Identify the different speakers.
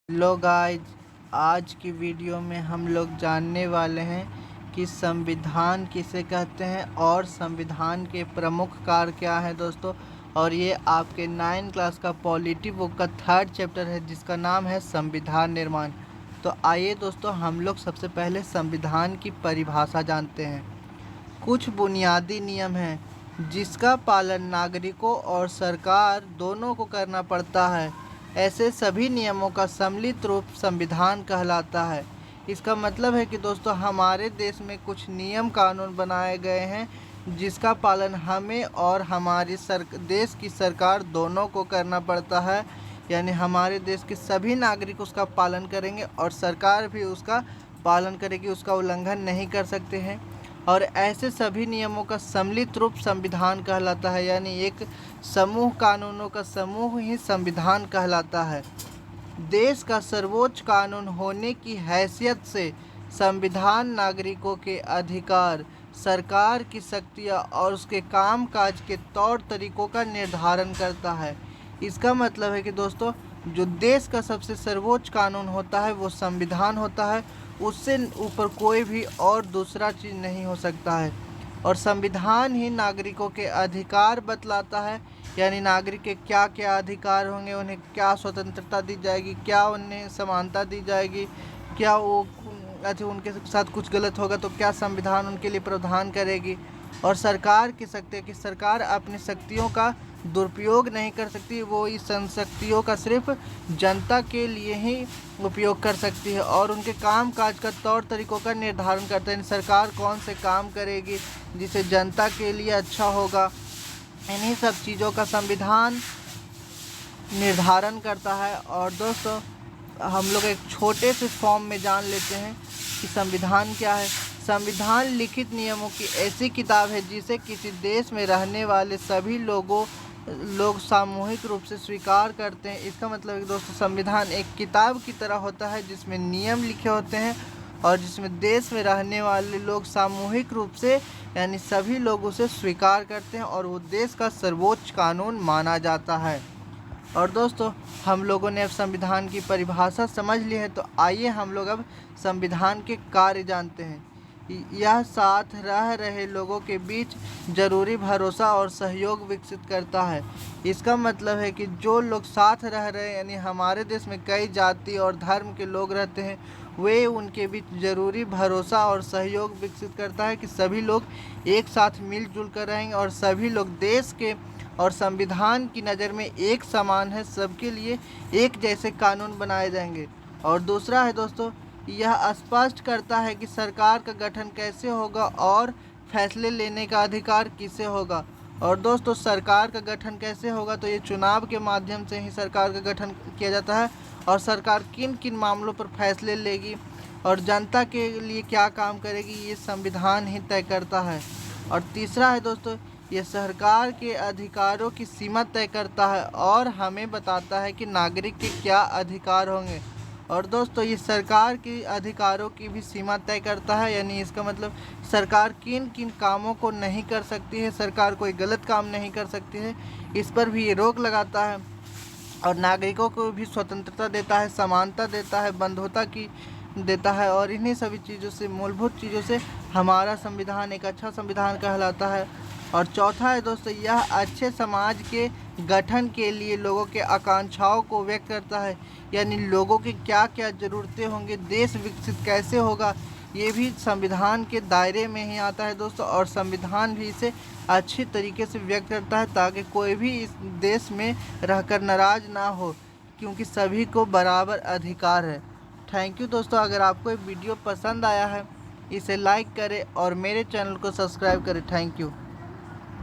Speaker 1: Hello guys, आज की video में हम लोग जानने वाले हैं कि संविधान किसे कहते हैं और संविधान के प्रमुख कार्य क्या है दोस्तों। और ये आपके 9 क्लास का पॉलिटी बुक का 3rd चैप्टर है जिसका नाम है संविधान निर्माण। तो आइए दोस्तों, हम लोग सबसे पहले संविधान की परिभाषा जानते हैं। कुछ बुनियादी नियम हैं जिसका पालन नागरिकों और सरकार दोनों को करना पड़ता है। ऐसे सभी नियमों का सम्मिलित रूप संविधान कहलाता है। इसका मतलब है कि दोस्तों, हमारे देश में कुछ नियम कानून बनाए गए हैं जिसका पालन हमें और हमारी देश की सरकार दोनों को करना पड़ता है। यानी हमारे देश के सभी नागरिक उसका पालन करेंगे और सरकार भी उसका पालन करेगी, उसका उल्लंघन नहीं कर सकते हैं। और ऐसे सभी नियमों का सम्मिलित रूप संविधान कहलाता है। यानी एक समूह कानूनों का समूह ही संविधान कहलाता है। देश का सर्वोच्च कानून होने की हैसियत से संविधान नागरिकों के अधिकार, सरकार की शक्तियाँ और उसके कामकाज के तौर तरीकों का निर्धारण करता है। इसका मतलब है कि दोस्तों, जो देश का सबसे सर्वोच्च कानून होता है वो संविधान होता है। उससे ऊपर कोई भी और दूसरा चीज़ नहीं हो सकता है। और संविधान ही नागरिकों के अधिकार बतलाता है। यानी नागरिक के क्या क्या अधिकार होंगे, उन्हें क्या स्वतंत्रता दी जाएगी, क्या उन्हें समानता दी जाएगी, क्या वो उनके साथ कुछ गलत होगा तो क्या संविधान उनके लिए प्रावधान करेगी। और सरकार की शक्ति है कि सरकार अपनी शक्तियों का दुरुपयोग नहीं कर सकती, वो इस शक्तियों का सिर्फ जनता के लिए ही उपयोग कर सकती है। और उनके काम काज का तौर तरीकों का निर्धारण करते हैं। सरकार कौन से काम करेगी जिसे जनता के लिए अच्छा होगा, इन्हीं सब चीज़ों का संविधान निर्धारण करता है। और दोस्तों, हम लोग एक छोटे से फॉर्म में जान लेते हैं कि संविधान क्या है। संविधान लिखित नियमों की ऐसी किताब है जिसे किसी देश में रहने वाले सभी लोग सामूहिक रूप से स्वीकार करते हैं। इसका मतलब है कि दोस्तों, संविधान एक किताब की तरह होता है जिसमें नियम लिखे होते हैं और जिसमें देश में रहने वाले लोग सामूहिक रूप से यानी सभी लोग उसे स्वीकार करते हैं और वो देश का सर्वोच्च कानून माना जाता है। और दोस्तों, हम लोगों ने अब संविधान की परिभाषा समझ ली है, तो आइए हम लोग अब संविधान के कार्य जानते हैं। यह साथ रह रहे लोगों के बीच जरूरी भरोसा और सहयोग विकसित करता है। इसका मतलब है कि जो लोग साथ रह रहे हैं, यानी हमारे देश में कई जाति और धर्म के लोग रहते हैं, वे उनके बीच जरूरी भरोसा और सहयोग विकसित करता है कि सभी लोग एक साथ मिलजुल कर रहेंगे और सभी लोग देश के और संविधान की नज़र में एक समान है, सबके लिए एक जैसे कानून बनाए जाएंगे। और दूसरा है दोस्तों, यह स्पष्ट करता है कि सरकार का गठन कैसे होगा और फैसले लेने का अधिकार किसे होगा। और दोस्तों, सरकार का गठन कैसे होगा, तो ये चुनाव के माध्यम से ही सरकार का गठन किया जाता है। और सरकार किन किन मामलों पर फैसले लेगी और जनता के लिए क्या काम करेगी, ये संविधान ही तय करता है। और तीसरा है दोस्तों, ये सरकार के अधिकारों की सीमा तय करता है और हमें बताता है कि नागरिक के क्या अधिकार होंगे। और दोस्तों, ये सरकार के अधिकारों की भी सीमा तय करता है। यानी इसका मतलब सरकार किन किन कामों को नहीं कर सकती है, सरकार कोई गलत काम नहीं कर सकती है, इस पर भी ये रोक लगाता है। और नागरिकों को भी स्वतंत्रता देता है, समानता देता है, बंधुता की देता है। और इन्हीं सभी चीज़ों से, मूलभूत चीज़ों से हमारा संविधान एक अच्छा संविधान कहलाता है। और चौथा है दोस्तों, यह अच्छे समाज के गठन के लिए लोगों के आकांक्षाओं को व्यक्त करता है। यानी लोगों की क्या क्या ज़रूरतें होंगी, देश विकसित कैसे होगा, ये भी संविधान के दायरे में ही आता है दोस्तों। और संविधान भी इसे अच्छी तरीके से व्यक्त करता है ताकि कोई भी इस देश में रहकर नाराज़ ना हो, क्योंकि सभी को बराबर अधिकार है। थैंक यू दोस्तों। अगर आपको ये वीडियो पसंद आया है, इसे लाइक करें और मेरे चैनल को सब्सक्राइब करें। Thank you.